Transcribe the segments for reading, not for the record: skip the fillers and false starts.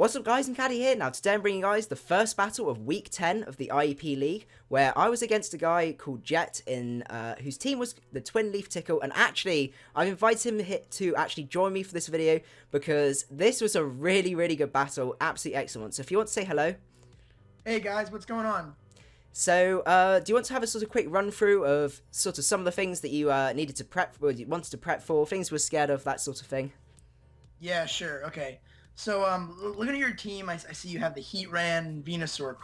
What's up guys, macadii here. Now today I'm bringing you guys the first battle of week 10 of the IEP League, where I was against a guy called Jett, whose team was the Twinleaf Tickle, and actually I've invited him to actually join me for this video because this was a really good battle, absolutely excellent. So if you want to say hello. Hey guys, what's going on? So, do you want to have a sort of quick run through of sort of some of the things that you needed to prep, or you wanted to prep for, things you were scared of, that sort of thing? Yeah, sure. Okay. So, looking at your team, I see you have the Heatran Venusaur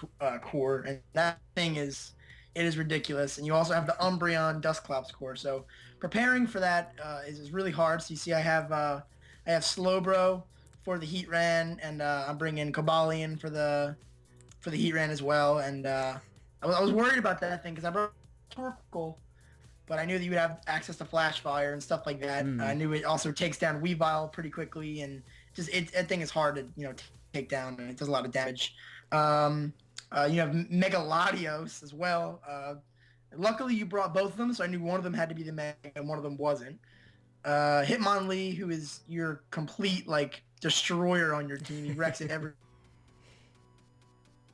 core, and that thing is ridiculous. And you also have the Umbreon Dusclops core. So, preparing for that is really hard. So you see, I have Slowbro for the Heatran, and I'm bringing Coballion for the Heatran as well. And I was worried about that thing because I brought Torkoal, but I knew that you would have access to Flash Fire and stuff like that. I knew it also takes down Weaville pretty quickly, and just that thing is hard to take down, and it does a lot of damage. You have Megaladios as well. Luckily, you brought both of them, so I knew one of them had to be the Mega and one of them wasn't. Hitmonlee, who is your complete destroyer on your team. He wrecks it every.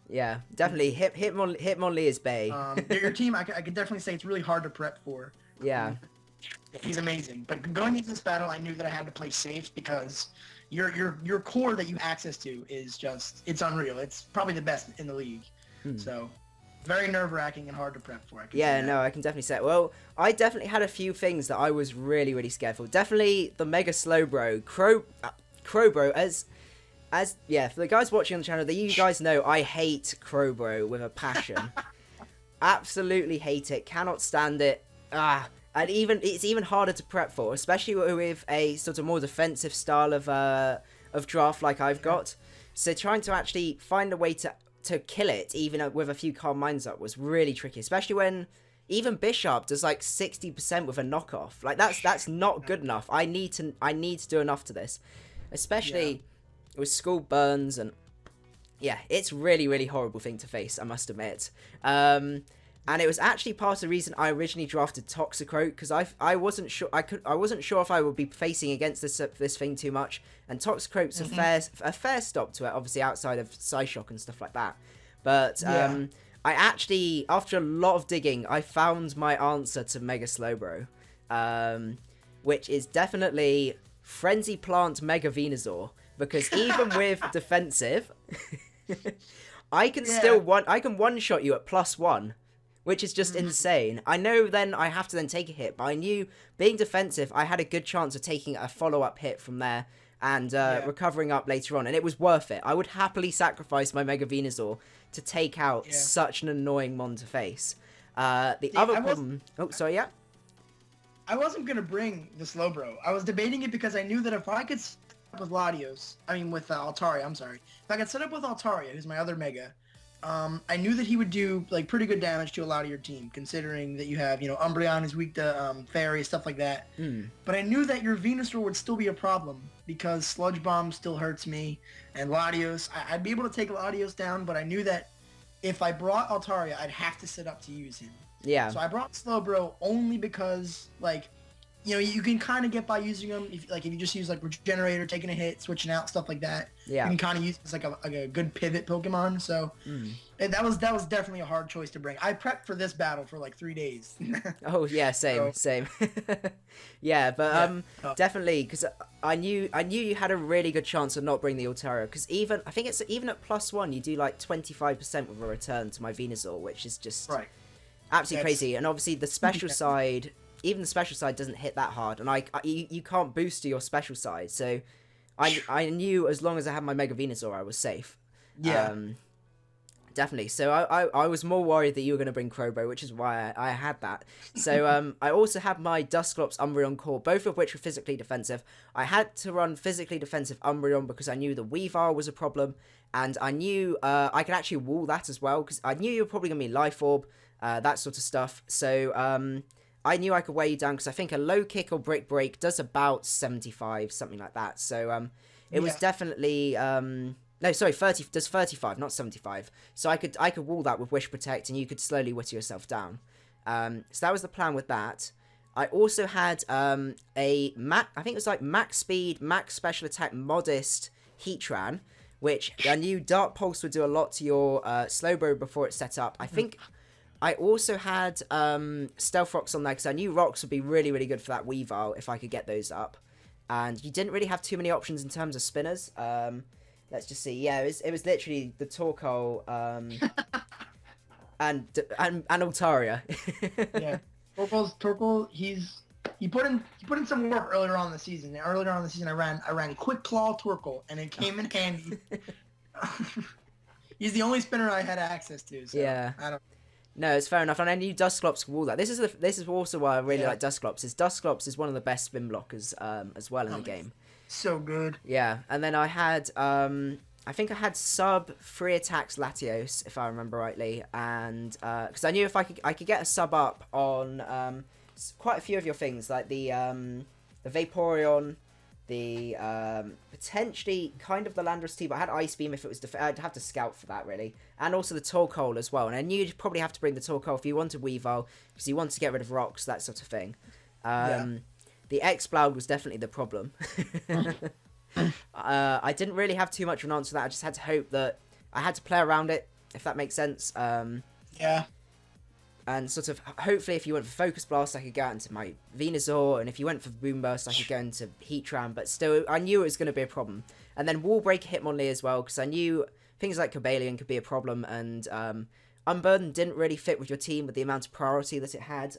Yeah, definitely. Hitmonlee is Bay. Your team, I could definitely say it's really hard to prep for. Yeah. He's amazing. But going into this battle, I knew that I had to play safe because your core that you have access to is it's unreal. It's probably the best in the league. So, very nerve-wracking and hard to prep for. Yeah, no, I can definitely say it. Well, I definitely had a few things that I was really scared for. Definitely the Mega Slowbro. Crowbro, yeah, for the guys watching on the channel, you guys know I hate Crowbro with a passion. Absolutely hate it. Cannot stand it. And it's even harder to prep for, especially with a sort of more defensive style of draft like I've got. So trying to actually find a way to kill it, even with a few calm minds up, was really tricky. Especially when even Bishop does like 60% with a knockoff. Like that's not good enough. I need to do enough to this, especially with school burns, and yeah, it's really horrible thing to face, I must admit. And it was actually part of the reason I originally drafted Toxicroak, because I wasn't sure if I would be facing against this thing too much, and Toxicroak's a fair stop to it, obviously outside of Psyshock and stuff like that. But I actually, after a lot of digging, I found my answer to Mega Slowbro, which is definitely Frenzy Plant Mega Venusaur, because even with defensive, I can still one-shot you at +1. Which is just insane. I know then I have to then take a hit, but I knew being defensive, I had a good chance of taking a follow-up hit from there and recovering up later on, and it was worth it. I would happily sacrifice my Mega Venusaur to take out such an annoying mon to face. The other problem... Oh, sorry, yeah? I wasn't going to bring the Slowbro. I was debating it because I knew that if I could set up with with Altaria, I'm sorry. If I could set up with Altaria, who's my other Mega... I knew that he would do pretty good damage to a lot of your team, considering that you have Umbreon is weak to Fairy, stuff like that. But I knew that your Venusaur would still be a problem because Sludge Bomb still hurts me, and Latios. I'd be able to take Latios down, but I knew that if I brought Altaria, I'd have to sit up to use him. Yeah. So I brought Slowbro only because you can kind of get by using them if you just use Regenerator, taking a hit, switching out, stuff like that. Yeah. You can kind of use it as a good pivot Pokemon. So that was definitely a hard choice to bring. I prepped for this battle for 3 days. Oh yeah, same. Yeah, but definitely, because I knew you had a really good chance of not bringing the Altaria, because I think it's even at +1 you do 25% with a return to my Venusaur, which is just absolutely crazy. And obviously the special side. Even the special side doesn't hit that hard, and you can't boost to your special side, so I knew as long as I had my Mega Venusaur, I was safe. Yeah. Definitely. So I was more worried that you were going to bring Crowbro, which is why I had that. So I also had my Dusclops Umbreon core, both of which were physically defensive. I had to run physically defensive Umbreon because I knew the Weavile was a problem, and I knew I could actually wall that as well, because I knew you were probably going to be Life Orb, that sort of stuff. So I knew I could wear you down because I think a low kick or brick break does about 75, something like that. So it was definitely no, sorry, 30 does 35, not 75. So I could wall that with Wish Protect, and you could slowly whittle yourself down. So that was the plan with that. I also had I think it was max speed, max special attack, modest Heatran, which I knew Dark Pulse would do a lot to your Slowbro before it's set up. I think I also had Stealth Rocks on there because I knew Rocks would be really, really good for that Weavile if I could get those up. And you didn't really have too many options in terms of spinners. Let's just see. Yeah, it was literally the Torkoal and Altaria. Yeah, Torkoal. He put in some work earlier on in the season. Earlier on in the season, I ran Quick Claw Torkoal, and it came in handy. He's the only spinner I had access to. So Yeah. I don't. No, it's fair enough, and I knew Dusclops could wall that. This is also why I really like Dusclops. Dusclops is one of the best spin blockers as well in the game. So good. Yeah, and then I had I think I had sub 3 attacks Latios if I remember rightly, and because I knew if I could get a sub up on quite a few of your things like the Vaporeon, the potentially kind of the Landorus T, but I had Ice Beam if it was I'd have to scout for that really, and also the Torkoal as well. And I knew you'd probably have to bring the Torkoal if you wanted Weavile because you want to get rid of rocks, that sort of thing. The Exploud was definitely the problem. I didn't really have too much of an answer to that. I just had to hope that I had to play around it, if that makes sense. Yeah. And sort of, hopefully, if you went for Focus Blast, I could go out into my Venusaur, and if you went for Boom Burst, I could go into Heatran, but still, I knew it was going to be a problem. And then Wall Break Hitmonlee as well, because I knew things like Coballion could be a problem, and Unburden didn't really fit with your team with the amount of priority that it had,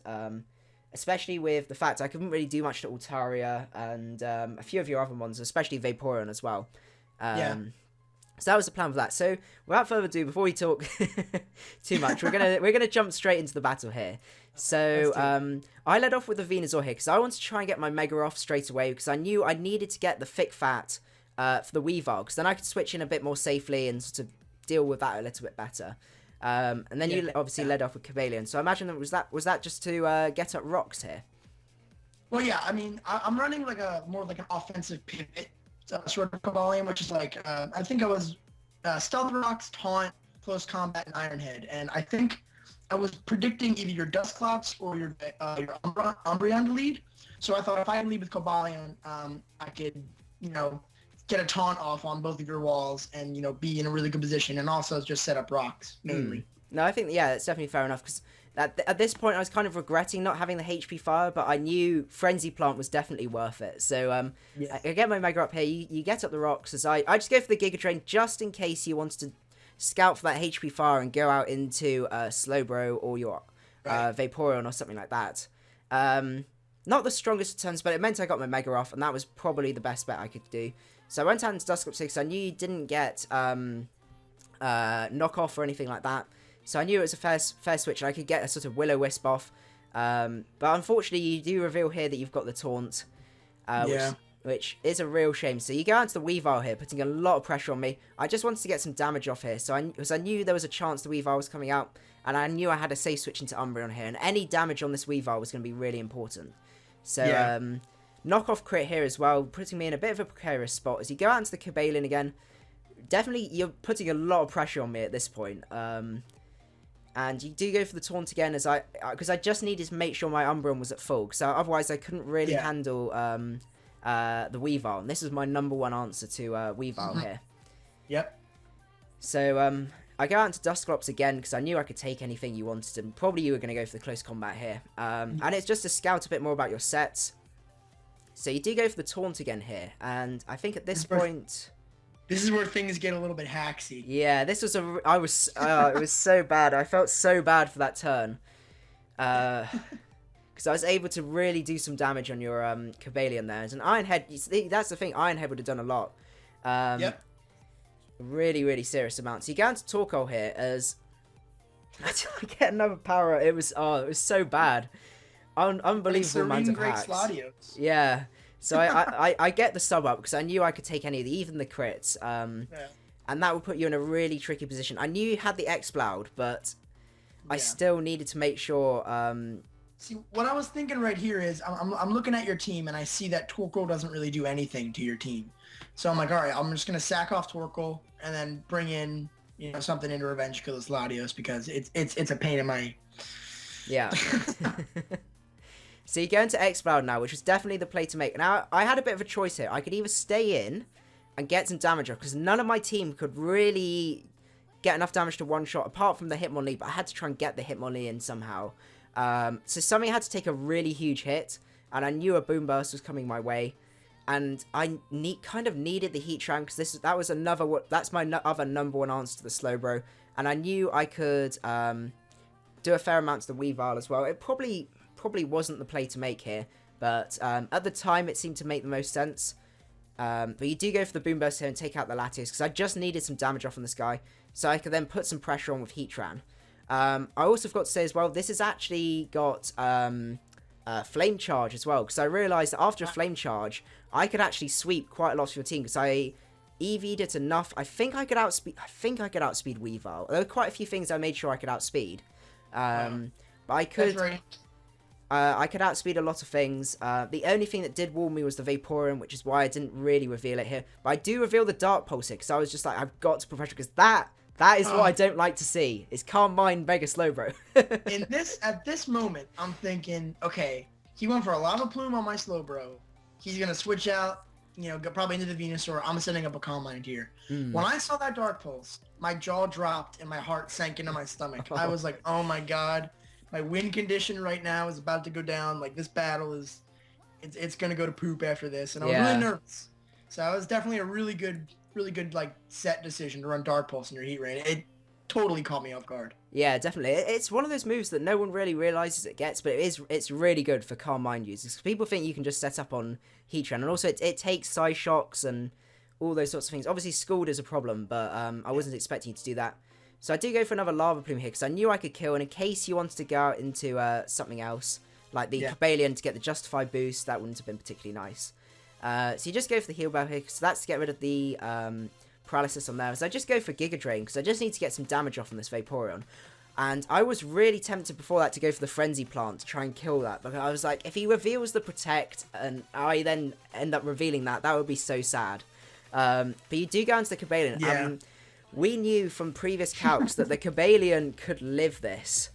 especially with the fact I couldn't really do much to Altaria, and a few of your other ones, especially Vaporeon as well. So that was the plan for that. So without further ado, before we talk too much, we're gonna jump straight into the battle here. So I led off with the Venusaur here because I wanted to try and get my Mega off straight away because I knew I needed to get the Thick Fat for the Weavile because then I could switch in a bit more safely and sort of deal with that a little bit better. And then you obviously led off with Coballion. So I imagine that was that just to get up rocks here. Well, yeah. I mean, I'm running like more like an offensive pivot. Sort of Coballion, which is like, I think I was Stealth Rocks, Taunt, Close Combat, and Iron Head. And I think I was predicting either your Dusclops or your Umbreon to lead. So I thought if I lead with Coballion, I could, get a Taunt off on both of your walls and, be in a really good position and also just set up rocks, mainly. No, I think, yeah, it's definitely fair enough because at this point I was kind of regretting not having the HP Fire, but I knew Frenzy Plant was definitely worth it. So I get my Mega up here, you get up the rocks, as I just go for the Giga Drain just in case you wanted to scout for that HP Fire and go out into Slowbro or your Vaporeon or something like that. Not the strongest turns, but it meant I got my Mega off, and that was probably the best bet I could do. So I went out into Dusclops 6, I knew you didn't get knockoff or anything like that. So I knew it was a fair switch, and I could get a sort of Will-O-Wisp off. But unfortunately, you do reveal here that you've got the Taunt, which is a real shame. So you go out to the Weavile here, putting a lot of pressure on me. I just wanted to get some damage off here, because I knew there was a chance the Weavile was coming out, and I knew I had a safe switch into Umbreon here, and any damage on this Weavile was going to be really important. So knockoff crit here as well, putting me in a bit of a precarious spot. As you go out into the Coballion again, definitely you're putting a lot of pressure on me at this point. And you do go for the Taunt again, because I just needed to make sure my Umbreon was at full, so otherwise I couldn't really handle the Weavile. And this was my #1 answer to Weavile here. Yep. So I go out into Dusclops again, because I knew I could take anything you wanted, and probably you were going to go for the close combat here. And it's just to scout a bit more about your sets. So you do go for the Taunt again here, and I think at this point... This is where things get a little bit hacksy. Yeah, this was it was so bad. I felt so bad for that turn. Because I was able to really do some damage on your Coballion there. As an Iron Head, that's the thing, Iron Head would have done a lot. Really, really serious amounts. So you go into Torkoal here as... I get another power. It was so bad. Unbelievable amount of hacks. Yeah. So I get the sub up because I knew I could take any of even the crits. And that would put you in a really tricky position. I knew you had the Exploud, but I still needed to make sure... See, what I was thinking right here is I'm looking at your team and I see that Torkoal doesn't really do anything to your team. So I'm like, all right, I'm just going to sack off Torkoal and then bring in, something into Revenge Kill this Latios because it's a pain in my... Yeah. So you go into Exploud now, which was definitely the play to make. Now, I had a bit of a choice here. I could either stay in and get some damage off, because none of my team could really get enough damage to one-shot, apart from the Hitmonlee, but I had to try and get the Hitmonlee in somehow. So something had to take a really huge hit, and I knew a Boom Burst was coming my way, and I kind of needed the Heatran, because that's my other number one answer to the Slowbro, and I knew I could do a fair amount to the Weavile as well. It probably wasn't the play to make here, but at the time it seemed to make the most sense. But you do go for the Boom Burst here and take out the Latios, because I just needed some damage off on this guy, so I could then put some pressure on with Heatran. I also forgot to say as well, this has actually got Flame Charge as well, because I realised that after a Flame Charge, I could actually sweep quite a lot of your team, because I EV'd it enough. I think I could outspeed Weavile. There were quite a few things I made sure I could outspeed. But I could outspeed a lot of things. The only thing that did warn me was the Vaporeon, which is why I didn't really reveal it here. But I do reveal the Dark Pulse here, because I was just like, I've got to put pressure, because that is what I don't like to see, is Calm Mind Mega Slowbro. At this moment, I'm thinking, okay, he went for a Lava Plume on my Slowbro. He's going to switch out, probably into the Venusaur. I'm setting up a Calm Mind here. When I saw that Dark Pulse, my jaw dropped and my heart sank into my stomach. I was like, oh my god. My win condition right now is about to go down. Like, this battle it's going to go to poop after this. And I was really nervous. So it was definitely a really good, like, set decision to run Dark Pulse in your Heat Rain. It totally caught me off guard. Yeah, definitely. It's one of those moves that no one really realizes it gets, but it's really good for Calm Mind users. People think you can just set up on Heatran, and also it takes Psy Shocks and all those sorts of things. Obviously, Scald is a problem, but I wasn't expecting you to do that. So I do go for another Lava Plume here, because I knew I could kill, and in case you wanted to go out into something else, like the Coballion to get the Justified boost, that wouldn't have been particularly nice. So you just go for the Heal Bell here, because that's to get rid of the Paralysis on there. So I just go for Giga Drain, because I just need to get some damage off on this Vaporeon. And I was really tempted before that to go for the Frenzy Plant to try and kill that, because I was like, if he reveals the Protect, and I then end up revealing that would be so sad. But you do go into the Coballion. Yeah. We knew from previous calcs that the Coballion could live this.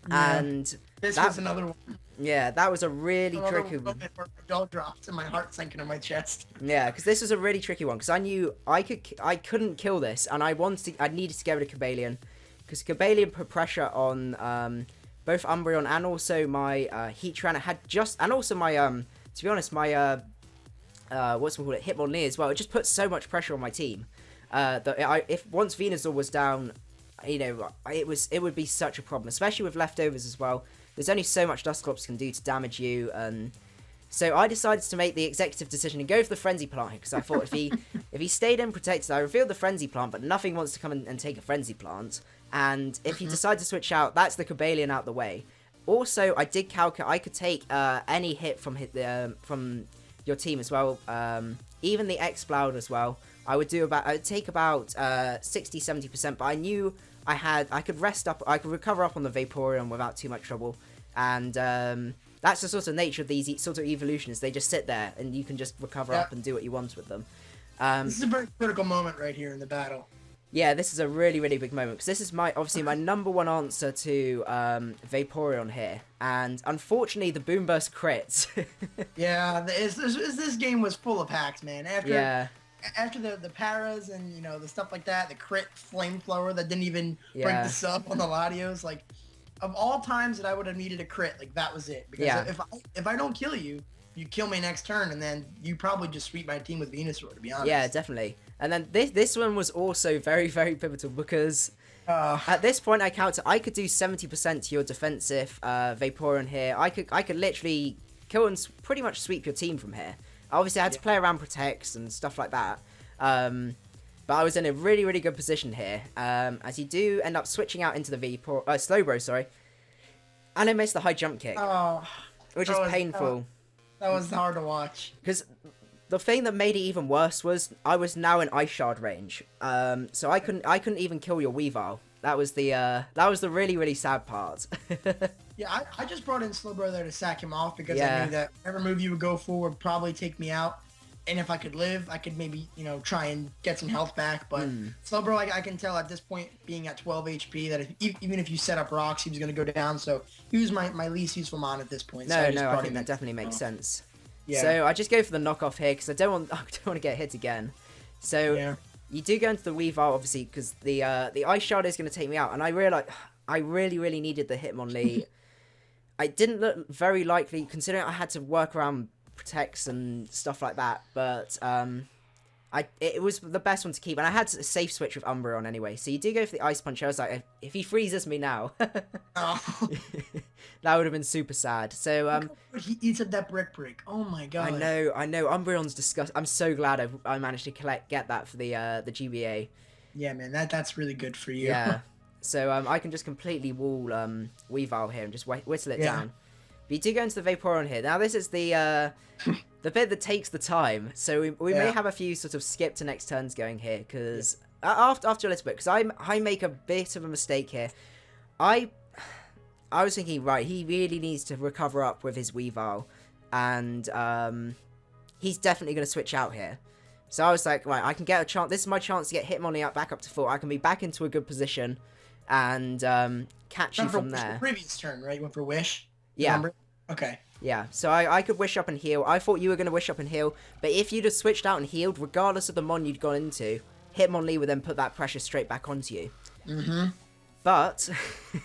Yeah. And this was another one. Yeah, that was a really tricky one. My jaw dropped and my heart sank into my chest. Yeah, because this was a really tricky one, because I knew I couldn't kill this, and I needed to get rid of Coballion, because Coballion put pressure on both Umbreon and also my Heatran. And also my to be honest, my Hitmonlee as well. It just put so much pressure on my team. That if once Venusaur was down, it would be such a problem, especially with leftovers as well. There's only so much Dusclops can do to damage you, and so I decided to make the executive decision and go for the Frenzy Plant, because I thought if he stayed in protected, I revealed the Frenzy Plant, but nothing wants to come and take a Frenzy Plant, and if he decides to switch out, that's the Coballion out the way. Also, I did calculate I could take any hit from your team as well, even the Exploud as well. I would take about 60-70%, but I knew I could recover up on the Vaporeon without too much trouble, and that's the sort of nature of these sort of evolutions. They just sit there, and you can just recover up and do what you want with them. This is a very critical moment right here in the battle. Yeah, this is a really, really big moment, because this is obviously my number one answer to Vaporeon here, and unfortunately the Boom Burst crits. Yeah, this game was full of hacks, man. After the paras and the stuff like that, the crit flamethrower that didn't even break the sub on the Latios, like, of all times that I would have needed a crit, like, that was it. Because if I don't kill you, you kill me next turn, and then you probably just sweep my team with Venusaur, to be honest. Yeah, definitely. And then this one was also very, very pivotal, because at this point I could do 70% to your defensive Vaporeon here. I could literally kill and pretty much sweep your team from here. Obviously, I had to play around Protects and stuff like that. But I was in a really, really good position here. As you do end up switching out into the Slowbro, sorry. And I missed the high jump kick. Which is painful. That was hard to watch. Because the thing that made it even worse was I was now in Ice Shard range. So I couldn't even kill your Weavile. That was the really, really sad part. Yeah, I just brought in Slowbro there to sack him off, because I knew that whatever move you would go for would probably take me out. And if I could live, I could maybe, try and get some health back. But Slowbro, I can tell at this point, being at 12 HP, that even if you set up rocks, he was going to go down. So he was my least useful mon at this point. I think that definitely makes sense. Yeah. So I just go for the knockoff here, because I don't want to get hit again. So Yeah. you do go into the Weavile, obviously, because the Ice Shard is going to take me out. And I really needed the Hitmonlee. I didn't look very likely, considering I had to work around Protects and stuff like that. But it was the best one to keep. And I had a safe switch with Umbreon anyway. So you do go for the Ice Punch. I was like, if he freezes me now, Oh. that would have been super sad. So He eats up that brick. Oh my god. I know. Umbreon's disgusting. I'm so glad I managed to get that for the GBA. Yeah, man, that's really good for you. Yeah. So I can just completely wall Weavile here and just whittle it down. But you do go into the Vaporeon here. Now this is the bit that takes the time. So we may have a few sort of skip to next turns going here because after a little bit, because I make a bit of a mistake here. I was thinking, right, he really needs to recover up with his Weavile, and he's definitely going to switch out here. So I was like, right, I can get a chance. This is my chance to get Hitmonlee back up to full. I can be back into a good position and catch you from there. Previous turn, right? You went for Wish? Yeah. Remember? Okay. Yeah, so I could wish up and heal. I thought you were going to wish up and heal, but if you'd have switched out and healed, regardless of the mon you'd gone into, Hitmonlee would then put that pressure straight back onto you. Mm-hmm. But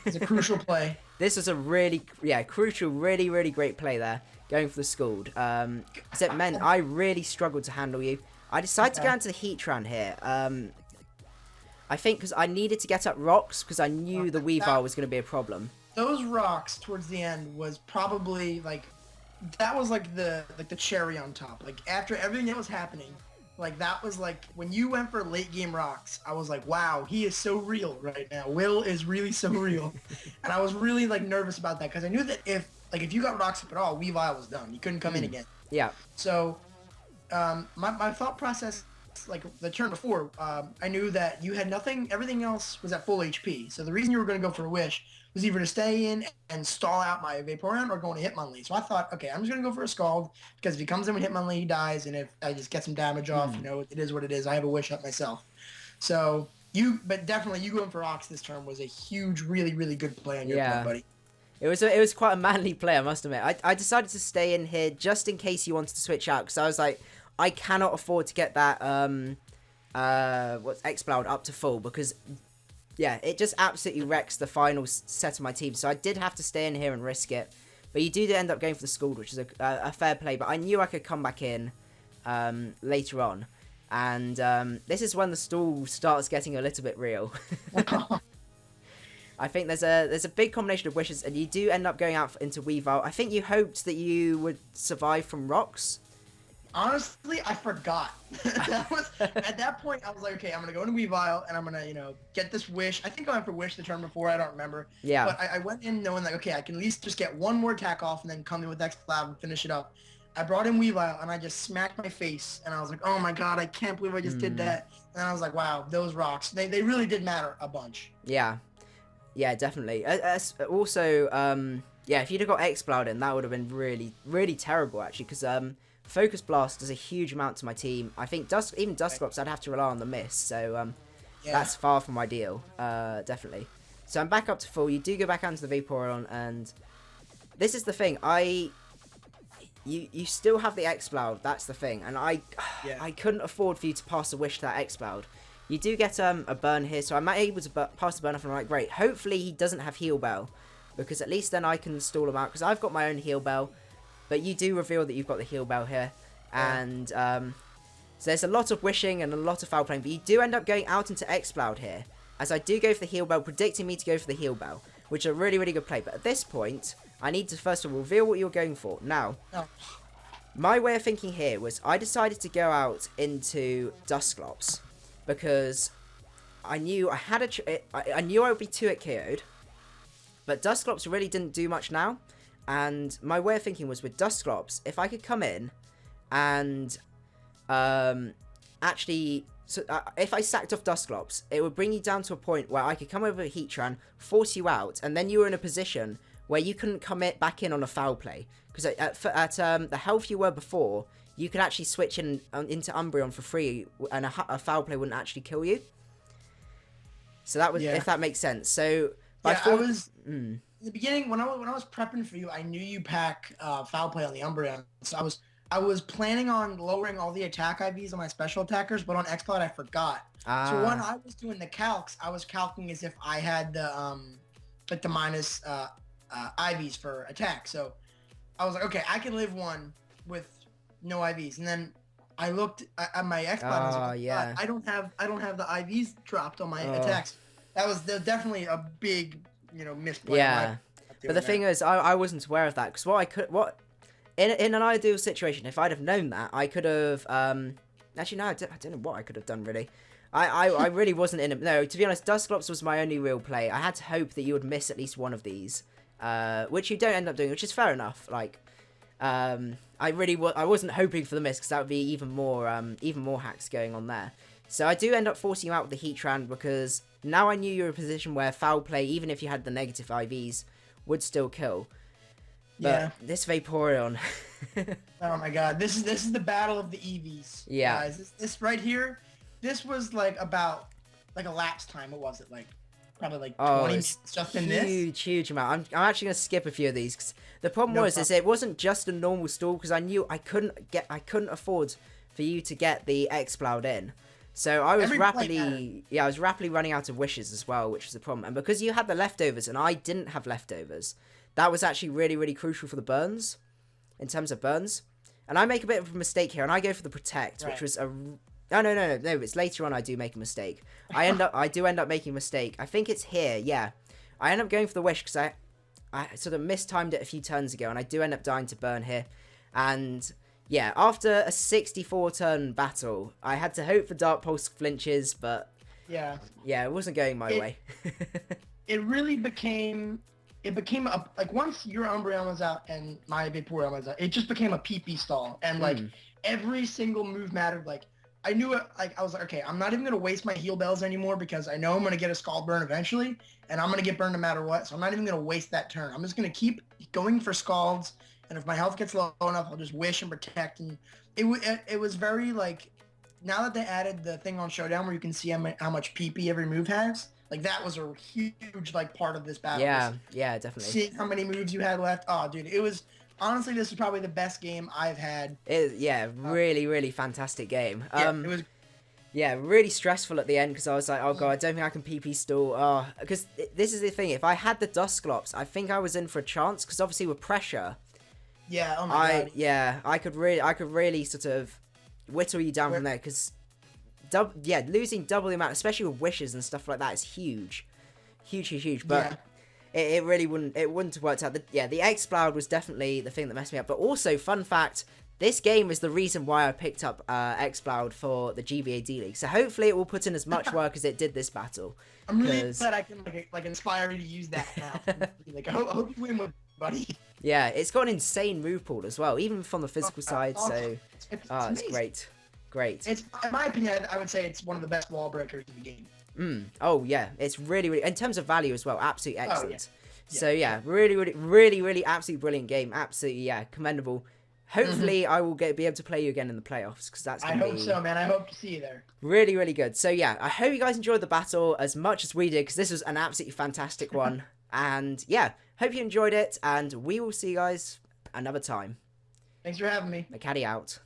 it's a crucial play. This was a really, crucial, really great play there, going for the Scald. Because it meant I really struggled to handle you. I decided to go into the Heatran here. I think because I needed to get up rocks, because I knew the Weavile was going to be a problem. Those rocks towards the end was probably like, that was like the cherry on top. Like after everything that was happening, like that was like when you went for late game rocks, I was like, wow, he is so real right now. Will is really so real. And I was really like nervous about that because I knew that if you got rocks up at all, Weavile was done. You couldn't come in again. Yeah. So my thought process, like the turn before, I knew that you had nothing, everything else was at full HP. So the reason you were going to go for a Wish was either to stay in and stall out my Vaporeon or go into Hitmonlee. So I thought, okay, I'm just going to go for a Scald because if he comes in with Hitmonlee, he dies. And if I just get some damage off, you know, it is what it is. I have a Wish up myself. So but definitely you going for Ox this turn was a huge, really good play on your part, buddy. It was quite a manly play, I must admit. I decided to stay in here just in case you wanted to switch out because I was like, I cannot afford to get that Exploud up to full because yeah, it just absolutely wrecks the final set of my team. So I did have to stay in here and risk it. But you do end up going for the Scald, which is a fair play. But I knew I could come back in later on. And this is when the stall starts getting a little bit real. I think there's a big combination of wishes, and you do end up going out into Weavile. I think you hoped that you would survive from rocks. Honestly, I forgot. At that point, I was like, okay, I'm going to go into Weavile, and I'm going to, you know, get this Wish. I think I went for Wish the turn before. I don't remember. Yeah. But I went in knowing, like, okay, I can at least just get one more attack off and then come in with Exploud and finish it up. I brought in Weavile, and I just smacked my face, and I was like, oh, my God, I can't believe I just did that. And I was like, wow, those rocks, they really did matter a bunch. Yeah. Yeah, definitely. Also, yeah, if you'd have got Exploud in, that would have been really terrible, actually, because Focus Blast does a huge amount to my team. I think even Dusclops, I'd have to rely on the miss, so that's far from ideal, definitely. So I'm back up to full. You do go back onto the Vaporeon, and this is the thing. You still have the Exploud, that's the thing, and I couldn't afford for you to pass a Wish to that Exploud. You do get a burn here, so I'm able to pass the burn off, and I'm like, great. Hopefully he doesn't have Heal Bell, because at least then I can stall him out, because I've got my own Heal Bell. But you do reveal that you've got the Heal Bell here. And so there's a lot of wishing and a lot of foul playing. But you do end up going out into Exploud here. As I do go for the Heal Bell, predicting me to go for the Heal Bell. Which is a really good play. But at this point, I need to first of all reveal what you're going for. Now, my way of thinking here was I decided to go out into Dusclops. Because I knew I had I knew I would be 2-hit KO'd. But Dusclops really didn't do much now. And my way of thinking was with Dusclops, if I could come in and actually, if I sacked off Dusclops, it would bring you down to a point where I could come over Heatran, force you out, and then you were in a position where you couldn't come back in on a foul play. Because at the health you were before, you could actually switch into Umbreon for free, and a foul play wouldn't actually kill you. So that was, if that makes sense. So in the beginning, when I was prepping for you, I knew you pack foul play on the Umbreon, so I I was planning on lowering all the attack IVs on my special attackers, but on Exploud I forgot. So when I was doing the calcs, I was calcing as if I had the like the minus IVs for attack. So I was like, okay, I can live one with no IVs, and then I looked at my Exploud. And I was like, yeah. I don't have the IVs dropped on my attacks. That was definitely a big, misplay. Yeah. But the thing is, I wasn't aware of that, because in an ideal situation, if I'd have known that, I could have, actually, no, I don't know what I could have done, really. I really wasn't in it. No, to be honest, Dusclops was my only real play. I had to hope that you would miss at least one of these, which you don't end up doing, which is fair enough. Like, I wasn't hoping for the miss, because that would be even more hacks going on there. So I do end up forcing you out with the Heatran, because now I knew you were in a position where foul play, even if you had the negative IVs, would still kill. But yeah. this Vaporeon. Oh my god, this is the battle of the EVs. Yeah. Guys, this right here, this was like about like a lapse time. What was it like? Probably like 20 minutes just in this. Huge amount. I'm actually gonna skip a few of these, because the problem is it wasn't just a normal stall, because I knew I couldn't afford for you to get the Exploud in. So I was rapidly running out of wishes as well, which was the problem. And because you had the leftovers and I didn't have leftovers, that was actually really, really crucial for the burns, in terms of burns. And I make a bit of a mistake here, and I go for the protect, which was a... No, it's later on I do make a mistake. I do end up making a mistake. I think it's here, yeah. I end up going for the wish, because I sort of mistimed it a few turns ago, and I do end up dying to burn here. And... yeah, after a 64-turn battle, I had to hope for Dark Pulse flinches, but yeah, it wasn't going my way. It really became like once your Umbreon was out and my Vaporeon was out, it just became a PP stall, and like every single move mattered. Like I knew it. Like I was like, okay, I'm not even gonna waste my heal bells anymore, because I know I'm gonna get a Scald Burn eventually, and I'm gonna get burned no matter what. So I'm not even gonna waste that turn. I'm just gonna keep going for Scalds. And if my health gets low enough, I'll just wish and protect. And it was very, like, now that they added the thing on Showdown where you can see how much PP every move has, like, that was a huge, like, part of this battle. Yeah, definitely. Seeing how many moves you had left. Oh, dude, it was... honestly, this is probably the best game I've had. Really, really fantastic game. Yeah, it was... yeah, really stressful at the end, because I was like, oh god, I don't think I can PP stall. Because this is the thing, if I had the Dusclops, I think I was in for a chance, because obviously with pressure... yeah, oh my god. Yeah, I could really sort of whittle you down from there, because losing double the amount, especially with wishes and stuff like that, is huge. But it really wouldn't have worked out. The Exploud was definitely the thing that messed me up. But also, fun fact, this game is the reason why I picked up Exploud for the GBAD League. So hopefully it will put in as much work as it did this battle. I'm really glad I can like inspire you to use that now. Like I hope you win with buddy. Yeah, it's got an insane move pool as well, even from the physical side. So, it's great. It's, in my opinion, I would say it's one of the best wall breakers in the game. Oh yeah, it's really in terms of value as well, absolutely excellent. So really absolutely brilliant game. Absolutely commendable. Hopefully I will be able to play you again in the playoffs, because that's gonna I hope so, man. I hope to see you there. Really good. So yeah, I hope you guys enjoyed the battle as much as we did, because this was an absolutely fantastic one. And yeah, hope you enjoyed it, and we will see you guys another time. Thanks for having me. Macadii out.